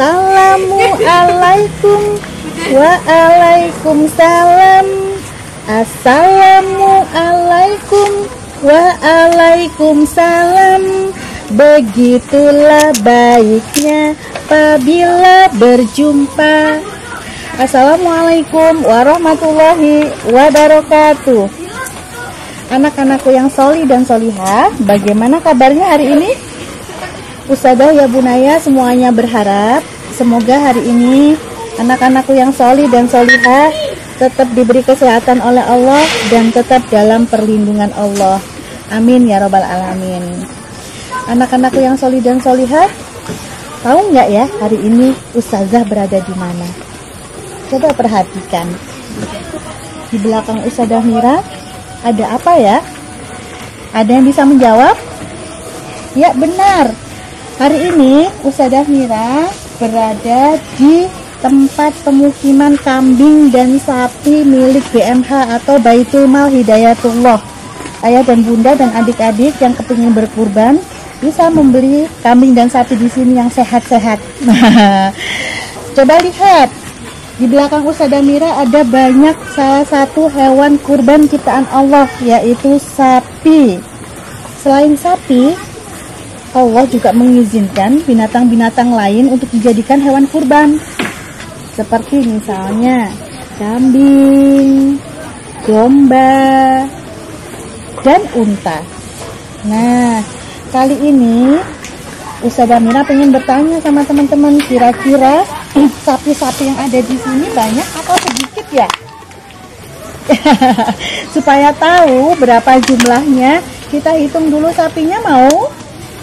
Assalamualaikum. Waalaikumsalam. Assalamualaikum. Waalaikumsalam. Begitulah baiknya apabila berjumpa. Assalamualaikum warahmatullahi wabarakatuh. Anak-anakku yang sholih dan sholihah, bagaimana kabarnya hari ini? Ustadzah ya Bunaya semuanya berharap semoga hari ini anak-anakku yang sholih dan sholihah tetap diberi kesehatan oleh Allah dan tetap dalam perlindungan Allah. Amin ya robbal alamin. Anak-anakku yang sholih dan sholihah, tahu nggak ya hari ini Ustadzah berada di mana? Coba perhatikan. Di belakang Ustadzah Mira ada apa ya? Ada yang bisa menjawab? Ya benar. Hari ini Ustadzah Mira berada di tempat pemukiman kambing dan sapi milik BMH atau Baitul Mal Hidayatullah. Ayah dan bunda dan adik-adik yang kepingin berkurban bisa membeli kambing dan sapi di sini yang sehat-sehat. Coba lihat. Di belakang Ustadzah Mira ada banyak salah satu hewan kurban ciptaan Allah, yaitu sapi. Selain sapi, Allah juga mengizinkan binatang-binatang lain untuk dijadikan hewan kurban. Seperti misalnya kambing, domba, dan unta. Nah, kali ini Ustadzah Mira pengen bertanya sama teman-teman, kira-kira sapi-sapi yang ada di sini banyak atau sedikit ya? Supaya tahu berapa jumlahnya, kita hitung dulu sapinya, mau?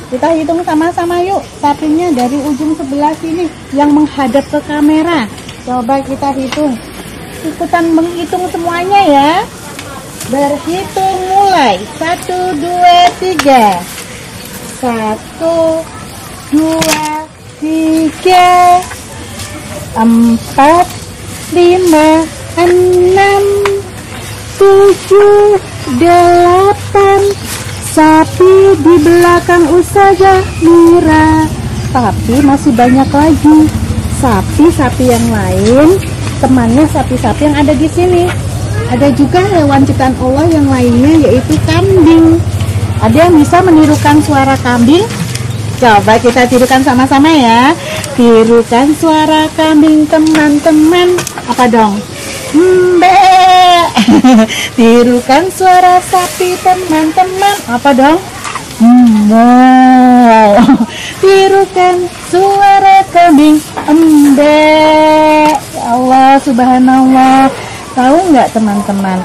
Kita hitung sama-sama yuk. Sapinya dari ujung sebelah sini yang menghadap ke kamera. Coba kita hitung. Ikutan menghitung semuanya ya. Berhitung mulai. 1, 2, 3. 1, 2, 3, 4, 5, 6, 7, 8 sapi di belakang Ustadzah Mira. Tapi masih banyak lagi sapi-sapi yang lain, temannya sapi-sapi yang ada di sini. Ada juga hewan ciptaan Allah yang lainnya, yaitu kambing. Ada yang bisa menirukan suara kambing? Coba kita tirukan sama-sama ya. Tirukan suara kambing teman-teman. Apa dong? Mbe. Tirukan suara sapi teman-teman. Apa dong? Mo. Tirukan suara kambing. Mbe. Ya Allah subhanallah. Tahu nggak teman-teman?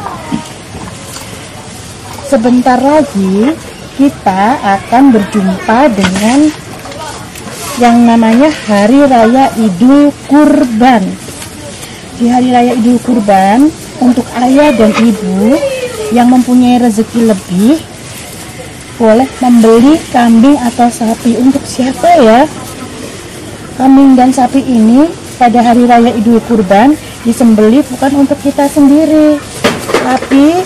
Sebentar lagi kita akan berjumpa dengan yang namanya Hari Raya Idul Kurban. Di Hari Raya Idul Kurban, untuk ayah dan ibu yang mempunyai rezeki lebih boleh membeli kambing atau sapi. Untuk siapa ya? Kambing dan sapi ini pada Hari Raya Idul Kurban disembelih bukan untuk kita sendiri, tapi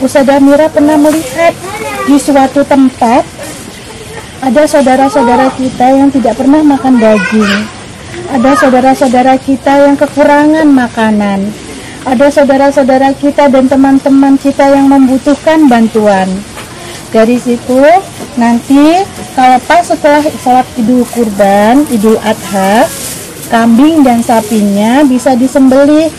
Ustadzah Mira pernah melihat di suatu tempat ada saudara-saudara kita yang tidak pernah makan daging. Ada saudara-saudara kita yang kekurangan makanan. Ada saudara-saudara kita dan teman-teman kita yang membutuhkan bantuan. Dari situ nanti kalau pas setelah sholat Idul Kurban, Idul Adha, kambing dan sapinya bisa disembelih.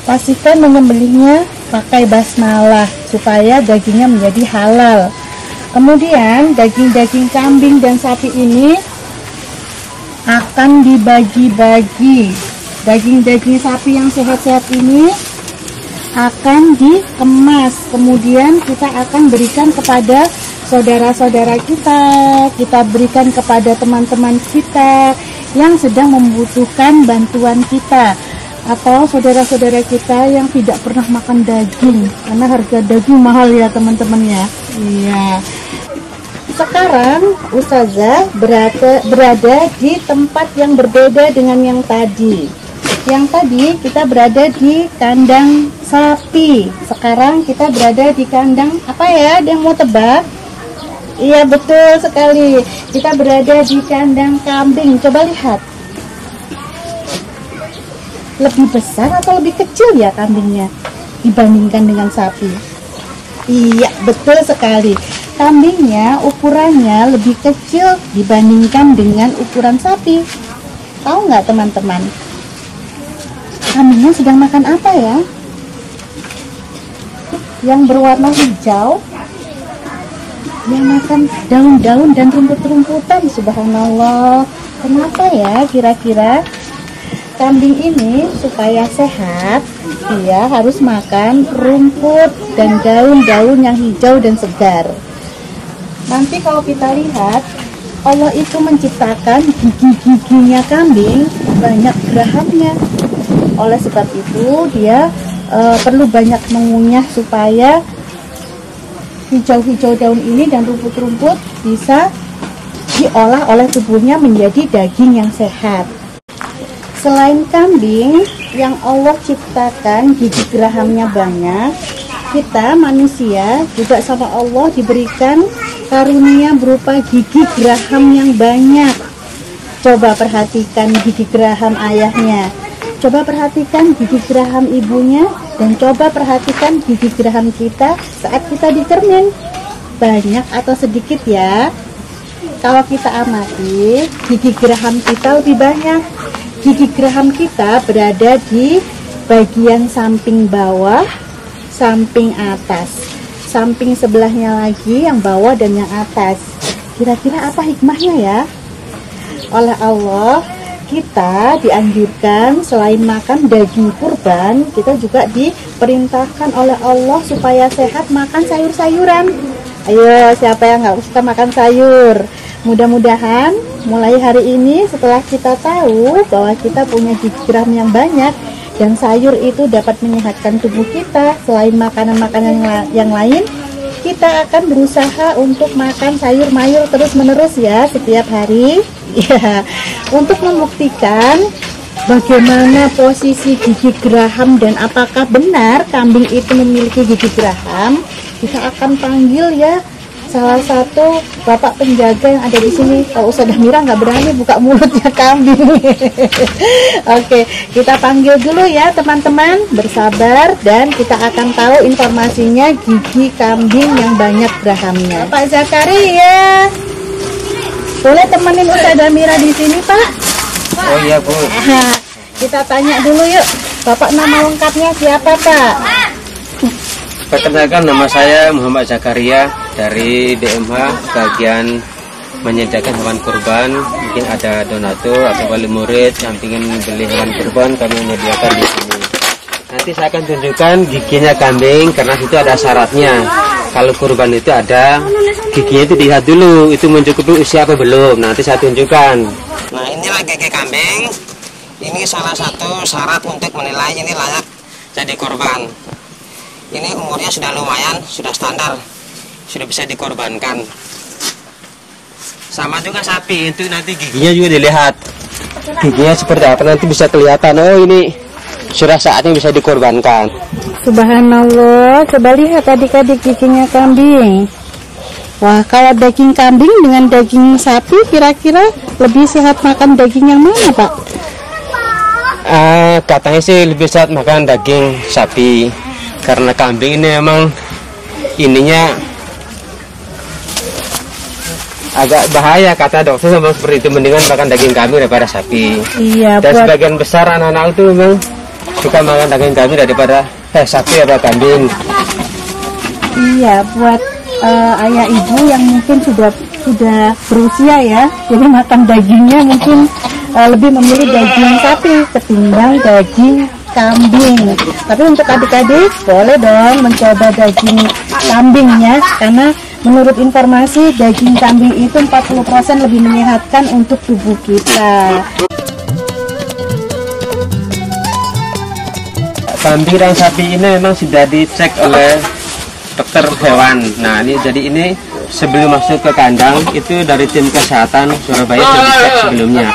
Pastikan menyembelihnya pakai basmalah supaya dagingnya menjadi halal. Kemudian daging-daging kambing dan sapi ini akan dibagi-bagi. Daging-daging sapi yang sehat-sehat ini akan dikemas. Kemudian kita akan berikan kepada saudara-saudara kita. Kita berikan kepada teman-teman kita yang sedang membutuhkan bantuan kita, atau saudara-saudara kita yang tidak pernah makan daging, karena harga daging mahal ya teman-teman ya. Iya. Sekarang Ustadzah berada di tempat yang berbeda dengan yang tadi. Yang tadi kita berada di kandang sapi. Sekarang kita berada di kandang apa ya? Ada yang mau tebak? Iya betul sekali. Kita berada di kandang kambing. Coba lihat. lebih besar atau lebih kecil ya kambingnya dibandingkan dengan sapi? Iya, betul sekali. Kambingnya ukurannya lebih kecil dibandingkan dengan ukuran sapi. Tahu nggak teman-teman? Kambingnya sedang makan apa ya? Yang berwarna hijau. Dia makan daun-daun dan rumput-rumputan. Subhanallah. Kenapa ya kira-kira? Kambing ini supaya sehat, dia harus makan rumput dan daun-daun yang hijau dan segar. Nanti kalau kita lihat, Allah itu menciptakan gigi-giginya kambing banyak gerahamnya. Oleh sebab itu dia perlu banyak mengunyah supaya hijau-hijau daun ini dan rumput-rumput bisa diolah oleh tubuhnya menjadi daging yang sehat. Selain kambing yang Allah ciptakan gigi gerahamnya banyak, kita manusia juga sama Allah diberikan karunia berupa gigi geraham yang banyak. Coba perhatikan gigi geraham ayahnya, coba perhatikan gigi geraham ibunya, dan coba perhatikan gigi geraham kita saat kita di cermin. Banyak atau sedikit ya? Kalau kita amati, gigi geraham kita lebih banyak. Gigi geraham kita berada di bagian samping bawah, samping atas, samping sebelahnya lagi yang bawah dan yang atas. Kira-kira apa hikmahnya ya? Oleh Allah, kita dianjurkan selain makan daging kurban, kita juga diperintahkan oleh Allah supaya sehat makan sayur-sayuran. Ayo, siapa yang nggak suka makan sayur? Mudah-mudahan mulai hari ini setelah kita tahu bahwa kita punya gigi geraham yang banyak dan sayur itu dapat menyehatkan tubuh kita, selain makanan-makanan yang lain, kita akan berusaha untuk makan sayur-mayur terus-menerus ya setiap hari. Ya, untuk membuktikan bagaimana posisi gigi geraham dan apakah benar kambing itu memiliki gigi geraham, kita akan panggil ya salah satu bapak penjaga yang ada di sini. Kalau Ustazah Mira nggak berani buka mulutnya kambing. Oke, kita panggil dulu ya teman-teman, bersabar dan kita akan tahu informasinya gigi kambing yang banyak gerahamnya. Pak Zakaria, boleh temenin Ustazah Mira di sini Pak? Oh iya Bu. Kita tanya dulu yuk, Bapak nama lengkapnya siapa Pak? Perkenalkan, nama saya Muhammad Zakaria dari DMH bagian menyediakan hewan kurban. Mungkin ada donatur atau wali murid yang ingin beli hewan kurban, kami menyediakan di sini. Nanti saya akan tunjukkan giginya kambing karena itu ada syaratnya. Kalau kurban itu ada giginya itu dilihat dulu, itu mencukupi usia apa belum. Nanti saya tunjukkan. Nah, inilah gigi kambing. Ini salah satu syarat untuk menilai ini layak jadi korban. Ini umurnya sudah lumayan, sudah standar, sudah bisa dikorbankan. Sama juga sapi, itu nanti giginya juga dilihat. Giginya seperti apa nanti bisa kelihatan. Oh, ini sudah saatnya bisa dikorbankan. Subhanallah, coba lihat adik-adik giginya kambing. Wah, kalau daging kambing dengan daging sapi kira-kira lebih sehat makan daging yang mana Pak? Katanya sih lebih sehat makan daging sapi. Karena kambing ini emang ininya agak bahaya kata dokter, memang seperti itu, mendingan makan daging kambing daripada sapi. Iya. Dan sebagian besar anak-anak itu memang suka makan daging kambing daripada sapi atau kambing. Iya, buat ayah ibu yang mungkin sudah berusia ya, jadi makan dagingnya mungkin lebih memilih daging sapi ketimbang daging kambing. Tapi untuk adik-adik boleh dong mencoba daging kambingnya, karena menurut informasi daging kambing itu 40% lebih menyehatkan untuk tubuh kita. Kambing dan sapi ini memang sudah dicek oleh dokter hewan. Nah, ini jadi ini sebelum masuk ke kandang itu dari tim kesehatan Surabaya sudah dicek sebelumnya.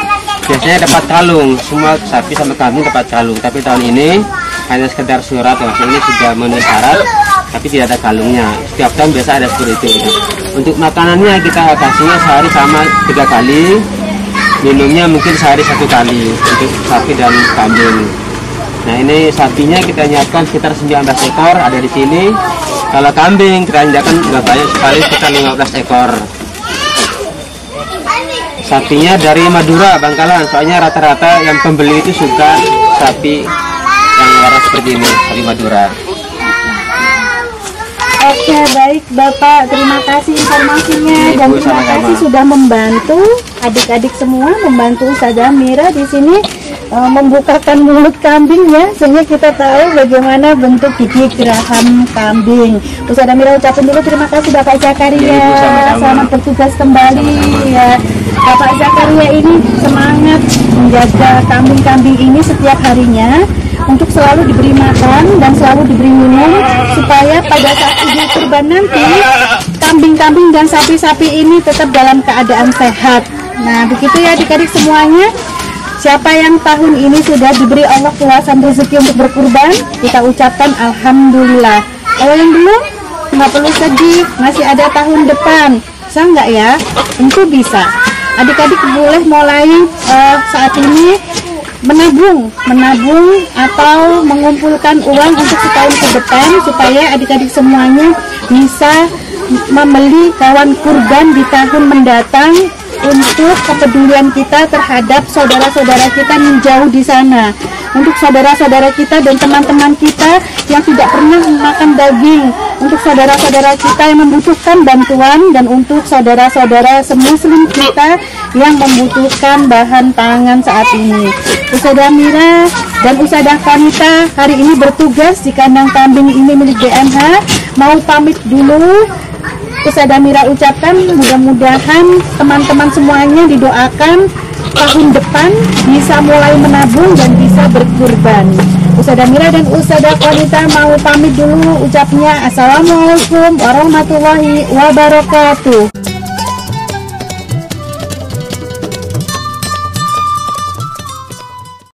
Biasanya dapat kalung, semua sapi sama kambing dapat kalung. Tapi tahun ini hanya sekedar surat, ini sudah memenuhi syarat, tapi tidak ada kalungnya. Setiap tahun biasa ada seperti itu. Untuk makanannya kita kasihnya sehari sama 3 kali, minumnya mungkin sehari 1 kali untuk sapi dan kambing. Nah ini sapinya kita nyiapkan sekitar 19 ekor ada di sini. Kalau kambing kita nyiapkan nggak banyak sekali, sekitar 15 ekor. Sapinya dari Madura, Bangkalan. Soalnya rata-rata yang pembeli itu suka sapi yang warna seperti ini dari Madura. Oke, baik Bapak, terima kasih informasinya dan terima kasih sudah membantu adik-adik semua, membantu Ustazah Mira di sini membukakan mulut kambing ya, sehingga kita tahu bagaimana bentuk gigi geraham kambing. Ustazah Mira ucapin dulu terima kasih Bapak Zakaria, selamat bertugas kembali ya. Bapak Zakaria ini semangat menjaga kambing-kambing ini setiap harinya untuk selalu diberi makan dan selalu diberi minum supaya pada saat idul kurban nanti kambing-kambing dan sapi-sapi ini tetap dalam keadaan sehat. Nah begitu ya adik-adik semuanya. Siapa yang tahun ini sudah diberi Allah keluasan rezeki untuk berkurban, kita ucapkan Alhamdulillah. Kalau yang belum, nggak perlu sedih, masih ada tahun depan. Bisa nggak ya? Tentu bisa. Adik-adik boleh mulai saat ini menabung atau mengumpulkan uang untuk setahun ke depan supaya adik-adik semuanya bisa membeli hewan kurban di tahun mendatang untuk kepedulian kita terhadap saudara-saudara kita yang jauh di sana, untuk saudara-saudara kita dan teman-teman kita yang tidak pernah makan daging, untuk saudara-saudara kita yang membutuhkan bantuan, dan untuk saudara-saudara semuslim kita yang membutuhkan bahan pangan saat ini. Ustazah Mira dan Ustazah Kanita hari ini bertugas di kandang kambing ini milik DMH. Mau pamit dulu. Ustazah Mira ucapkan mudah-mudahan teman-teman semuanya didoakan tahun depan bisa mulai menabung dan bisa berkurban. Ustazah Mira dan Ustazah Kanita mau pamit dulu, ucapnya Assalamualaikum warahmatullahi wabarakatuh.